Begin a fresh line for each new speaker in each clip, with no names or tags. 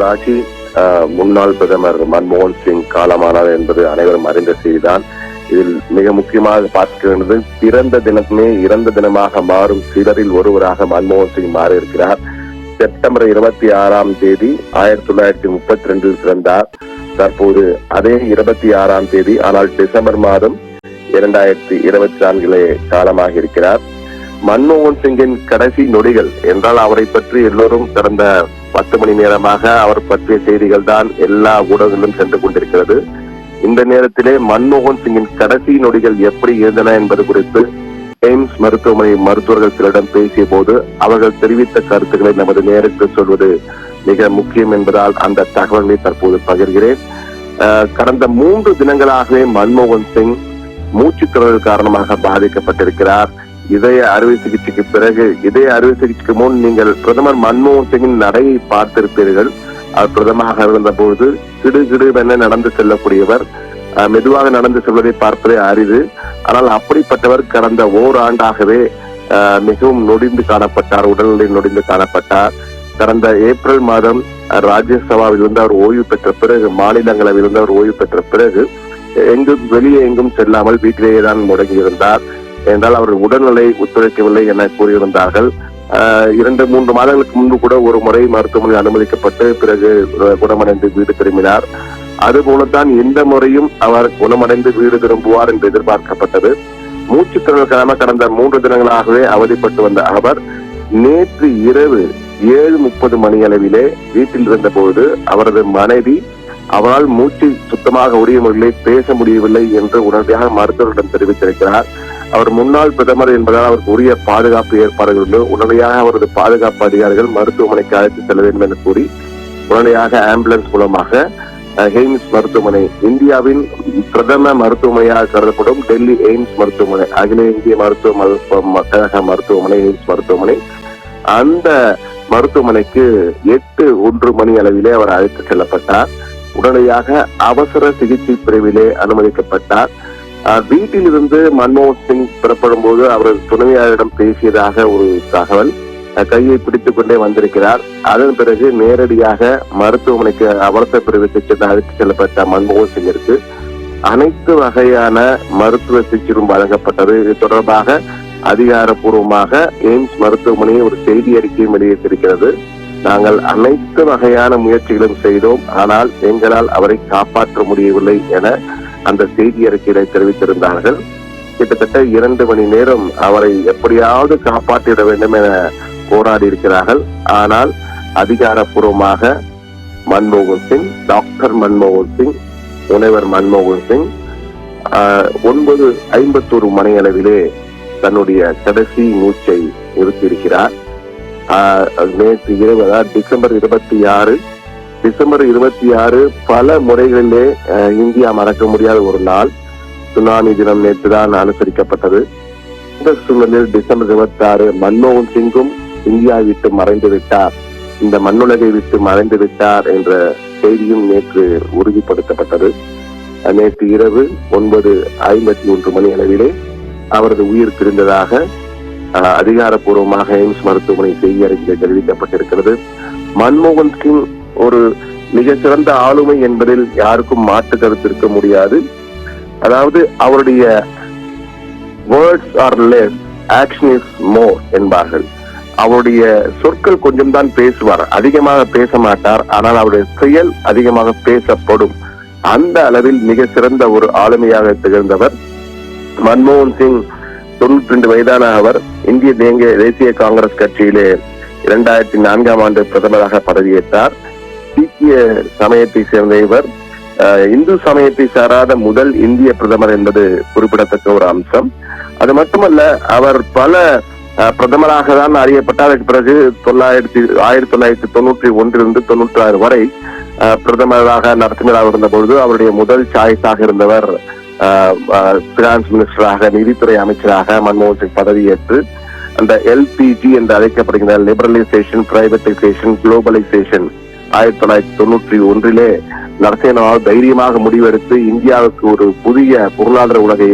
ராஜி, முன்னாள் பிரதமர் மன்மோகன் சிங் காலமானார் என்பது அனைவரும் அறிந்த செய்திதான். இதில் மிக முக்கியமாக பார்க்கிறது, பிறந்த தினமே இறந்த தினமாக மாறும் சிலரில் ஒருவராக மன்மோகன் சிங் மாறியிருக்கிறார். செப்டம்பர் 26ஆம் தேதி 1932 பிறந்தார். தற்போது அதே 26ஆம் தேதி, ஆனால் டிசம்பர் மாதம் 2024 காலமாக இருக்கிறார். மன்மோகன் சிங்கின் கடைசி நொடிகள் என்றால் அவரை பற்றி எல்லோரும் கடந்த 10 மணி நேரமாக அவர் பற்றிய செய்திகள் தான் எல்லா ஊடகங்களிலும் சென்று கொண்டிருக்கிறது. இந்த நேரத்திலே மன்மோகன் சிங்கின் கடைசி நொடிகள் எப்படி இருந்தன என்பது குறித்து எய்ம்ஸ் மருத்துவமனை மருத்துவர்கள் சிலரிடம் பேசிய போது அவர்கள் தெரிவித்த கருத்துக்களை நமது நேருக்கு சொல்வது மிக முக்கியம் என்பதால் அந்த தகவல்களை தற்போது பகிர்கிறேன். கடந்த 3 தினங்களாகவே மன்மோகன் சிங் மூச்சுத்திணறல் காரணமாக பாதிக்கப்பட்டிருக்கிறார். இதய அறுவை சிகிச்சைக்கு பிறகு, இதய அறுவை சிகிச்சைக்கு முன் நீங்கள் பிரதமர் மன்மோகன் சிங்கின் நடையை பார்த்திருப்பீர்கள். அவர் பிரதமராக இருந்த பொழுது கிடுகிடுவென நடந்து செல்லக்கூடியவர், மெதுவாக நடந்து செல்வதை பார்ப்பதே அரிது. ஆனால் அப்படிப்பட்டவர் கடந்த ஓராண்டாகவே மிகவும் நொடிந்து காணப்பட்டார், உடல்நிலை நொடிந்து காணப்பட்டார். கடந்த ஏப்ரல் மாதம் ராஜ்யசபாவில் இருந்து அவர் ஓய்வு பெற்ற பிறகு, மாநிலங்களவையில் இருந்து அவர் ஓய்வு பெற்ற பிறகு வெளியே எங்கும் செல்லாமல் வீட்டிலேயே தான் முடங்கியிருந்தார். என்றால் அவர் உடல்நிலை ஒத்துழைக்கவில்லை என கூறியிருந்தார்கள். 2-3 மாதங்களுக்கு முன்பு கூட ஒரு முறை மருத்துவமனையில் அனுமதிக்கப்பட்டு பிறகு குணமடைந்து வீடு திரும்பினார். அதுபோலத்தான் இந்த முறையும் அவர் குணமடைந்து வீடு திரும்புவார் என்று எதிர்பார்க்கப்பட்டது. மூச்சுத்திணறல் காரணமாக கடந்த 3 தினங்களாகவே அவதிப்பட்டு வந்த அவர் நேற்று இரவு 7:30 மணி அளவிலே வீட்டில் இருந்த போது அவரது மனைவி அவரால் மூச்சு சுத்தமாக முடியவில்லை, பேச முடியவில்லை என்று உடனடியாக மருத்துவரிடம் தெரிவித்திருக்கிறார். அவர் முன்னாள் பிரதமர் என்பதால் அவருக்கு உரிய பாதுகாப்பு ஏற்பாடுகள் உடனடியாக அவரது பாதுகாப்பு அதிகாரிகள் மருத்துவமனைக்கு அழைத்து செல்ல வேண்டும் என கூறி உடனடியாக ஆம்புலன்ஸ் மூலமாக எய்ம்ஸ் மருத்துவமனை, இந்தியாவின் பிரதம மருத்துவமனையாக கருதப்படும் டெல்லி எய்ம்ஸ் மருத்துவமனை, அகில இந்திய கழக மருத்துவமனை, எய்ம்ஸ் மருத்துவமனை, அந்த மருத்துவமனைக்கு 8:01 மணி அளவிலே அவர் அழைத்து செல்லப்பட்டார். உடனடியாக அவசர சிகிச்சை பிரிவிலே அனுமதிக்கப்பட்டார். வீட்டில் இருந்து மன்மோகன் சிங் புறப்படும் போது அவரது துணைவியாரிடம் பேசியதாக ஒரு தகவல், கையை பிடித்துக் கொண்டே வந்திருக்கிறார். அதன் பிறகு நேரடியாக மருத்துவமனைக்கு அவசர பிரிவுக்கு சென்று அழைத்து செல்லப்பட்ட மன்மோகன் சிங்கிற்கு அனைத்து வகையான மருத்துவ சிகிச்சையும் வழங்கப்பட்டது. இது தொடர்பாக அதிகாரப்பூர்வமாக எய்ம்ஸ் மருத்துவமனை ஒரு செய்தி அறிக்கையும் வெளியிட்டிருக்கிறது. நாங்கள் அனைத்து வகையான முயற்சிகளும் செய்தோம், ஆனால் எங்களால் அவரை காப்பாற்ற முடியவில்லை என அந்த செய்தி அறிக்கையை தெரிவித்திருந்தார்கள். கிட்டத்தட்ட 2 மணி நேரம் அவரை எப்படியாவது காப்பாற்றிட வேண்டும் என போராடி இருக்கிறார்கள். ஆனால் அதிகாரப்பூர்வமாக மன்மோகன் சிங், டாக்டர் மன்மோகன் சிங், முனைவர் மன்மோகன் சிங் 9:51 மணி அளவிலே தன்னுடைய கடைசி மூச்சை நிறுத்தியிருக்கிறார். நேற்று இரவு, அதாவது டிசம்பர் 26 பல முறைகளிலே இந்தியா மறக்க முடியாத ஒரு நாள். சுனாமி தினம் நேற்று தான் அனுசரிக்கப்பட்டது. இந்த சூழ்நிலையில் டிசம்பர் 26 மன்மோகன் சிங்கும் இந்தியாவை விட்டு மறைந்து விட்டார், இந்த மண்ணுலகை விட்டு மறைந்து விட்டார் என்ற செய்தியும் நேற்று உறுதிப்படுத்தப்பட்டது. நேற்று இரவு 9:51 மணி அளவிலே அவரது உயிர் பிரிந்ததாக அதிகாரப்பூர்வமாக எய்ம்ஸ் மருத்துவமனை செய்தி அறிக்கையில் தெரிவிக்கப்பட்டிருக்கிறது. மன்மோகன் சிங் ஒரு மிக சிறந்த ஆளுமை என்பதில் யாருக்கும் மாற்று கருத்து இருக்க முடியாது. அதாவது அவருடைய words R less, action is more என்பார்கள். அவருடைய சொற்கள் கொஞ்சம் தான் பேசுவார், அதிகமாக பேச மாட்டார். ஆனால் அவருடைய செயல் அதிகமாக பேசப்படும். அந்த அளவில் மிக சிறந்த ஒரு ஆளுமையாக திகழ்ந்தவர் மன்மோகன் சிங். 92 வயதான அவர் இந்திய தேசிய காங்கிரஸ் கட்சியிலே 2004ஆம் ஆண்டு பிரதமராக பதவியேற்றார். சீக்கிய சமயத்தை சேர்ந்த இவர் இந்து சமயத்தை சாராத முதல் இந்திய பிரதமர் என்பது குறிப்பிடத்தக்க ஒரு அம்சம். அது மட்டுமல்ல, அவர் பல பிரதமராக தான் அறியப்பட்டார். அதற்கு பிறகு 1991 96 வரை பிரதமராக நரசிம்மராவ் இருந்த பொழுது அவருடைய முதல் சாய்ஸாக இருந்தவர் பினான்ஸ் மினிஸ்டராக, நிதித்துறை அமைச்சராக மன்மோகன் சிங் பதவியேற்று அந்த எல்பிஜி என்று அழைக்கப்படுகிற லிபரலைசேஷன், பிரைவேடைசேஷன், குளோபலைசேஷன் 1991 நரசிம்மராவ் தைரியமாக முடிவெடுத்து இந்தியாவுக்கு ஒரு புதிய பொருளாதார உலகை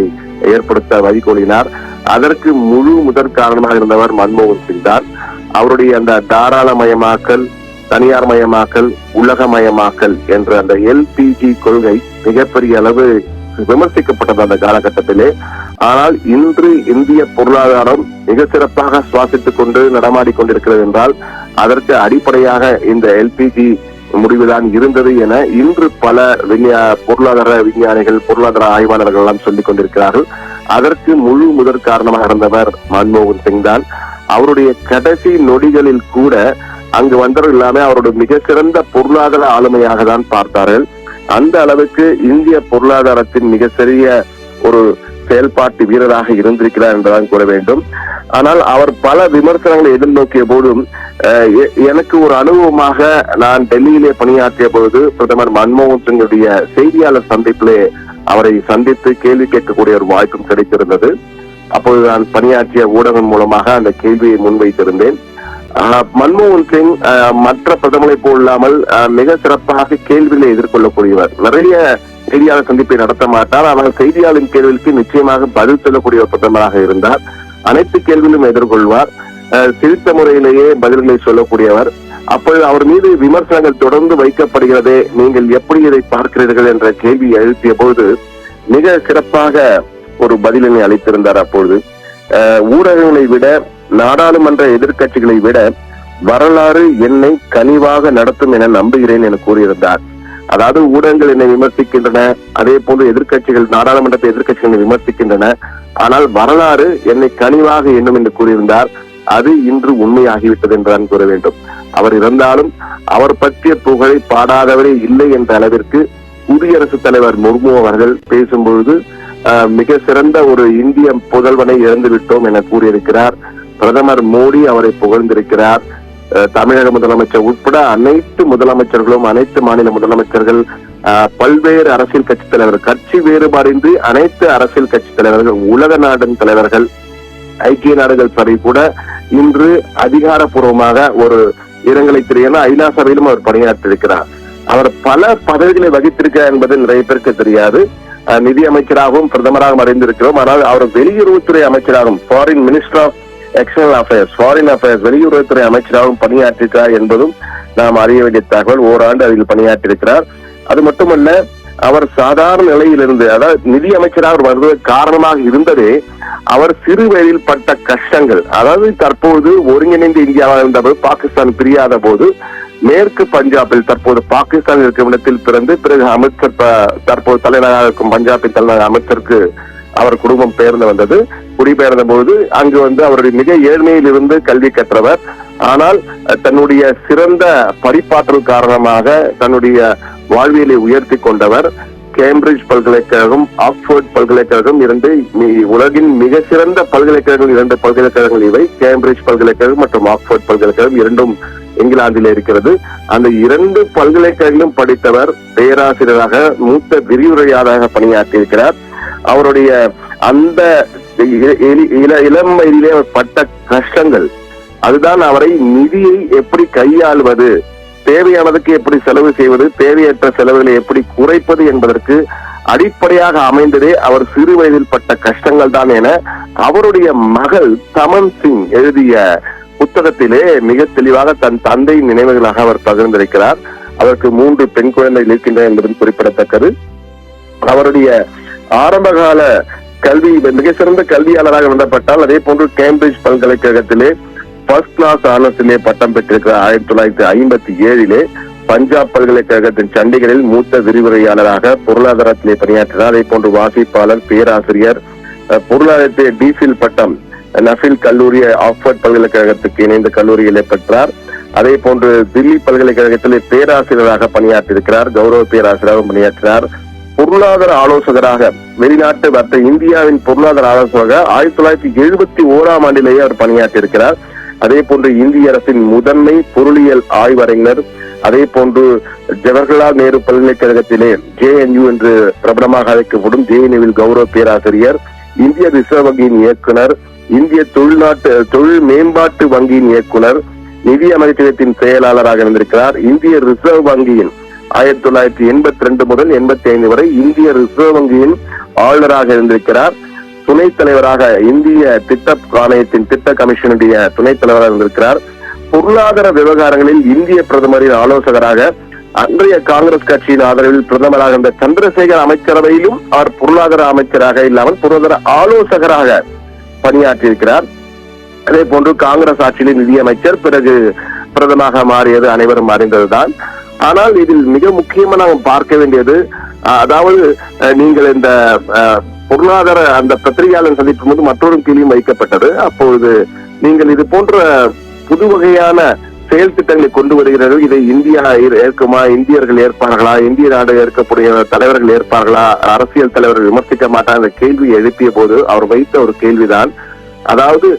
ஏற்படுத்த வழிகோலினார். அதற்கு முழு முதற் காரணமாக இருந்தவர் மன்மோகன் சிங் தான். அவருடைய அந்த தாராளமயமாக்கல், தனியார் மயமாக்கல், உலகமயமாக்கல் என்ற அந்த LPG கொள்கை மிகப்பெரிய அளவு விமர்சிக்கப்பட்டது அந்த காலகட்டத்திலே. ஆனால் இன்று இந்திய பொருளாதாரம் மிக சிறப்பாக சுவாசித்துக் கொண்டு நடமாடி கொண்டிருக்கிறது என்றால் அதற்கு அடிப்படையாக இந்த LPG முடிவுதான் இருந்தது என இன்று பல பொருளாதார விஞ்ஞானிகள், பொருளாதார ஆய்வாளர்கள் எல்லாம் சொல்லிக் கொண்டிருக்கிறார்கள். அதற்கு முழு முதற் காரணமாக இருந்தவர் மன்மோகன் சிங் தான். அவருடைய கடைசி நொடிகளில் கூட அங்கு வந்தவர்கள் எல்லாமே அவருடைய மிக சிறந்த பொருளாதார ஆளுமையாக தான் பார்த்தார்கள். அந்த அளவுக்கு இந்திய பொருளாதாரத்தின் மிக சிறிய ஒரு செயல்பாட்டு வீரராக இருந்திருக்கிறார் என்றுதான் கூற வேண்டும். ஆனால் அவர் பல விமர்சனங்களை எதிர்நோக்கிய போதும் எனக்கு ஒரு அனுபவமாக நான் டெல்லியிலே பணியாற்றிய பொழுது பிரதமர் மன்மோகன் சிங்குடைய செய்தியாளர் சந்திப்பிலே அவரை சந்தித்து கேள்வி கேட்கக்கூடிய ஒரு வாய்ப்பும் கிடைத்திருந்தது. அப்போது நான் பணியாற்றிய ஊடகம் மூலமாக அந்த கேள்வியை முன்வைத்திருந்தேன். மன்மோகன் சிங் மற்ற பிரதமரை போல்லாமல் மிக சிறப்பாக கேள்விகளை எதிர்கொள்ளக்கூடியவர். நிறைய செய்தியாளர் சந்திப்பை நடத்த மாட்டார், ஆனால் செய்தியாளரின் கேள்விக்கு நிச்சயமாக பதில் சொல்லக்கூடிய ஒரு பிரதமராக இருந்தார். அனைத்து கேள்விகளும் எதிர்கொள்வார், சிரித்த முறையிலேயே பதில்களை சொல்லக்கூடியவர். அப்பொழுது அவர் மீது விமர்சனங்கள் தொடர்ந்து வைக்கப்படுகிறதே, நீங்கள் எப்படி இதை பார்க்கிறீர்கள் என்ற கேள்வியை எழுப்பிய போது மிக சிறப்பாக ஒரு பதிலினை அளித்திருந்தார். அப்பொழுது ஊடகங்களை விட, நாடாளுமன்ற எதிர்கட்சிகளை விட வரலாறு என்னை கனிவாக நடத்தும் என நம்புகிறேன் என கூறியிருந்தார். அதாவது ஊடகங்கள் என்னை விமர்சிக்கின்றன, அதே போன்று எதிர்கட்சிகள், நாடாளுமன்றத்தை எதிர்கட்சிகளை விமர்சிக்கின்றன, ஆனால் வரலாறு என்னை கனிவாக எண்ணும் என்று கூறியிருந்தார். அது இன்று உண்மையாகிவிட்டது என்றுதான் கூற வேண்டும். அவர் இருந்தாலும் அவர் பற்றிய புகழை பாடாதவரே இல்லை என்ற அளவிற்கு குடியரசுத் தலைவர் முர்மு அவர்கள் பேசும்பொழுது மிக சிறந்த ஒரு இந்திய புதல்வனை இழந்து விட்டோம் என கூறியிருக்கிறார். பிரதமர் மோடி அவரை புகழ்ந்திருக்கிறார். தமிழக முதலமைச்சர் உட்பட அனைத்து முதலமைச்சர்களும், அனைத்து மாநில முதலமைச்சர்கள், பல்வேறு அரசியல் கட்சி தலைவர்கள், கட்சி வேறுபாடின்றி அனைத்து அரசியல் கட்சி தலைவர்கள், உலக நாட்டின் தலைவர்கள், ஐக்கிய நாடுகள் சபை கூட இன்று அதிகாரப்பூர்வமாக ஒரு இரங்கலை தெரியும். ஐநா சபையிலும் அவர் பணியாற்றிருக்கிறார். அவர் பல பதவிகளை வகித்திருக்கிறார் என்பது நிறைய பேருக்கு தெரியாது. நிதி அமைச்சராகவும் பிரதமராகவும் அறிந்திருக்கிறோம். ஆனால் அவர் வெளியுறவுத்துறை அமைச்சராகவும், foreign minister of external affairs, foreign affairs, வெளியுறவுத்துறை அமைச்சராகவும் பணியாற்றிருக்கிறார் என்பதும் நாம் அறிய வேண்டிய தகவல். ஓராண்டு அதில் பணியாற்றிருக்கிறார். அது மட்டுமல்ல, அவர் சாதாரண நிலையிலிருந்து, அதாவது நிதி அமைச்சராக வருவதற்கு காரணமாக இருந்ததே அவர் சிறு வயதில் பட்ட கஷ்டங்கள். அதாவது தற்போது ஒருங்கிணைந்த இந்தியாவாக இருந்தபோது பாகிஸ்தான் பிரியாத போது மேற்கு பஞ்சாபில், தற்போது பாகிஸ்தான் இருக்கும் இடத்தில் பிறந்து பிறகு அமிர்த்சர், தற்போது தலைநகராக இருக்கும் பஞ்சாபின் தலைநகர் அமிர்த்சருக்கு அவர் குடும்பம் பெயர்ந்து வந்தது. குடிபெயர்ந்த போது அங்கு அவருடைய மிக ஏழ்மையில் இருந்து கல்வி கற்றவர். ஆனால் தன்னுடைய சிறந்த படிப்பாற்றல் காரணமாக தன்னுடைய வாழ்வியலை உயர்த்தி கொண்டவர். கேம்பிரிட்ஜ் பல்கலைக்கழகம், ஆக்ஸ்போர்ட் பல்கலைக்கழகம், உலகின் மிக சிறந்த பல்கலைக்கழகங்கள், 2 பல்கலைக்கழகங்கள் இவை. கேம்பிரிட்ஜ் பல்கலைக்கழகம் மற்றும் ஆக்ஸ்போர்ட் பல்கலைக்கழகம் இரண்டும் இங்கிலாந்தில் இருக்கிறது. அந்த 2 பல்கலைக்கழகங்களும் படித்தவர். பேராசிரியராக, மூத்த விரிவுரையாளராக பணியாற்றியிருக்கிறார். அவருடைய அந்த இளம் வயதிலே அவர் பட்ட கஷ்டங்கள், அதுதான் அவரை நிதியை எப்படி கையாள்வது, தேவையானதுக்கு எப்படி செலவு செய்வது, தேவையற்ற செலவுகளை எப்படி குறைப்பது என்பதற்கு அடிப்படையாக அமைந்ததே அவர் சிறு வயதில் பட்ட கஷ்டங்கள் தான் என அவருடைய மகள் தமன் சிங் எழுதிய புத்தகத்திலே மிக தெளிவாக தன் தந்தை நினைவுகளாக அவர் பகிர்ந்திருக்கிறார். அவருக்கு 3 பெண் குழந்தைகள் இருக்கின்றன என்பதும் குறிப்பிடத்தக்கது. அவருடைய ஆரம்பகால கல்வி, மிக சிறந்த கல்வியாளராக விடப்பட்டால், அதே போன்று கேம்பிரிட்ஜ் பல்கலைக்கழகத்திலே ஃபர்ஸ்ட் கிளாஸ் ஆனர்ஸிலே பட்டம் பெற்றிருக்கிறார். 1957 பஞ்சாப் பல்கலைக்கழகத்தின் சண்டிகரில் மூத்த விரிவுரையாளராக பொருளாதாரத்திலே பணியாற்றினார். அதே போன்று வாசிப்பாளர், பேராசிரியர், பொருளாதாரத்தை டிஃபில் பட்டம் நஃபில் கல்லூரி, ஆக்ஸ்போர்ட் பல்கலைக்கழகத்துக்கு இணைந்த கல்லூரியிலே பெற்றார். அதே போன்று தில்லி பல்கலைக்கழகத்திலே பேராசிரியராக பணியாற்றியிருக்கிறார். கௌரவ பேராசிரியராக பணியாற்றினார். பொருளாதார ஆலோசகராக, வெளிநாட்டு வர்த்தக இந்தியாவின் பொருளாதார ஆலோசகராக 1971 ஆண்டிலேயே அவர் பணியாற்றியிருக்கிறார். அதே போன்று இந்திய அரசின் முதன்மை பொருளியல் ஆய்வறிஞர். அதே போன்று ஜவஹர்லால் நேரு பல்கலைக்கழகத்திலே JNU என்று பிரபலமாக அழைக்கப்படும் JNUவில் கௌரவ பேராசிரியர், இந்திய ரிசர்வ் வங்கியின் இயக்குனர், இந்திய தொழில் மேம்பாட்டு வங்கியின் இயக்குனர், நிதி அமைச்சகத்தின் செயலாளராக இருந்திருக்கிறார். இந்திய ரிசர்வ் வங்கியின் 1982 முதல் 85 வரை இந்திய ரிசர்வ் வங்கியின் ஆளுநராக இருந்திருக்கிறார். துணைத் தலைவராக, இந்திய திட்ட ஆணையத்தின் திட்ட கமிஷனுடைய துணைத் தலைவராக இருந்திருக்கிறார். பொருளாதார விவகாரங்களில் இந்திய பிரதமரின் ஆலோசகராக அன்றைய காங்கிரஸ் கட்சியின் ஆதரவில் பிரதமராக இருந்த சந்திரசேகர் அமைச்சரவையிலும் அவர் பொருளாதார அமைச்சராக இல்லாமல் பொருளாதார ஆலோசகராக பணியாற்றியிருக்கிறார். அதே போன்று காங்கிரஸ் ஆட்சியில் நிதியமைச்சர், பிறகு பிரதமராக மாறியது அனைவரும் அறிந்ததுதான். ஆனால் இதில் மிக முக்கியமா நாம் பார்க்க வேண்டியது, அதாவது நீங்கள் இந்த பொருளாதார அந்த பத்திரிகையாளர் சந்திப்பு போது மற்றொரு கேள்வியும் வைக்கப்பட்டது. அப்பொழுது நீங்கள் இது போன்ற புது வகையான செயல் திட்டங்களை கொண்டு வருகிறீர்கள், இதை இந்தியா ஏற்குமா, இந்தியர்கள் ஏற்பார்களா, இந்திய நாடு ஏற்கக்கூடிய தலைவர்கள் ஏற்பார்களா, அரசியல் தலைவர்கள் விமர்சிக்க மாட்டாங்க கேள்வி எழுப்பிய போது அவர் வைத்த ஒரு கேள்விதான், அதாவது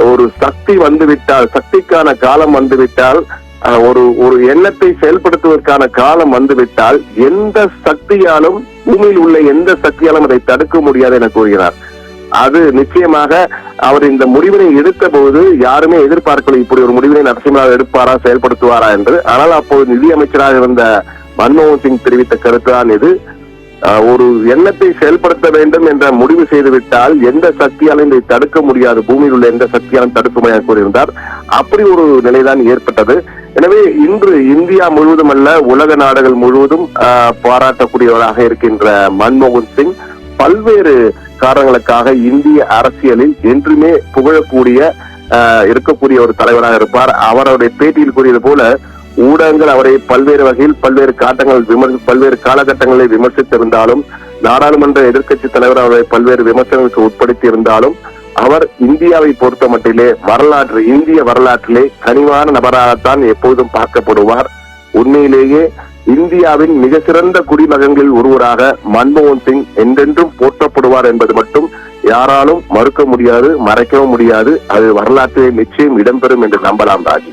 ஒரு சக்தி வந்துவிட்டால், சக்திக்கான காலம் வந்துவிட்டால், ஒரு எண்ணத்தை செயல்படுத்துவதற்கான காலம் வந்துவிட்டால் எந்த சக்தியாலும், பூமியில் உள்ள எந்த சக்தியாலும் அதை தடுக்க முடியாது என கூறுகிறார். அது நிச்சயமாக அவர் இந்த முடிவினை எடுத்த போது யாருமே எதிர்பார்க்கல இப்படி ஒரு முடிவினை நரசிம்மராவ் எடுப்பாரா, செயல்படுத்துவாரா என்று. ஆனால் அப்போது நிதியமைச்சராக இருந்த மன்மோகன் சிங் தெரிவித்த கருத்துதான் இது. ஒரு எண்ணத்தை செயல்படுத்த வேண்டும் என்ற முடிவு செய்துவிட்டால் எந்த சக்தியாலும் இதை தடுக்க முடியாது, பூமியில் உள்ள எந்த சக்தியாலும் தடுக்க முடியாது கூறியிருந்தார். அப்படி ஒரு நிலைதான் ஏற்பட்டது. எனவே இன்று இந்தியா முழுவதும் அல்ல, உலக நாடுகள் முழுவதும் பாராட்டக்கூடியவராக இருக்கின்ற மன்மோகன் சிங் பல்வேறு காரணங்களுக்காக இந்திய அரசியலில் என்றுமே புகழக்கூடிய இருக்கக்கூடிய ஒரு தலைவராக இருப்பார். அவருடைய பேட்டியில் கூறியது போல ஊடகங்கள் அவரை பல்வேறு வகையில் பல்வேறு காலகட்டங்களில் விமர்சித்திருந்தாலும், நாடாளுமன்ற எதிர்க்கட்சி தலைவர் அவரை பல்வேறு விமர்சனங்களுக்கு உட்படுத்தி இருந்தாலும், அவர் இந்தியாவை பொறுத்த மட்டிலே இந்திய வரலாற்றிலே கனிவான நபராகத்தான் எப்போதும் பார்க்கப்படுவார். உண்மையிலேயே இந்தியாவின் மிக சிறந்த குடிமகன்களில் ஒருவராக மன்மோகன் சிங் என்றென்றும் போற்றப்படுவார் என்பது மட்டும் யாராலும் மறுக்க முடியாது, மறைக்கவும் முடியாது. அது வரலாற்றிலே நிச்சயம் இடம்பெறும் என்று நம்பலாம் ராஜி.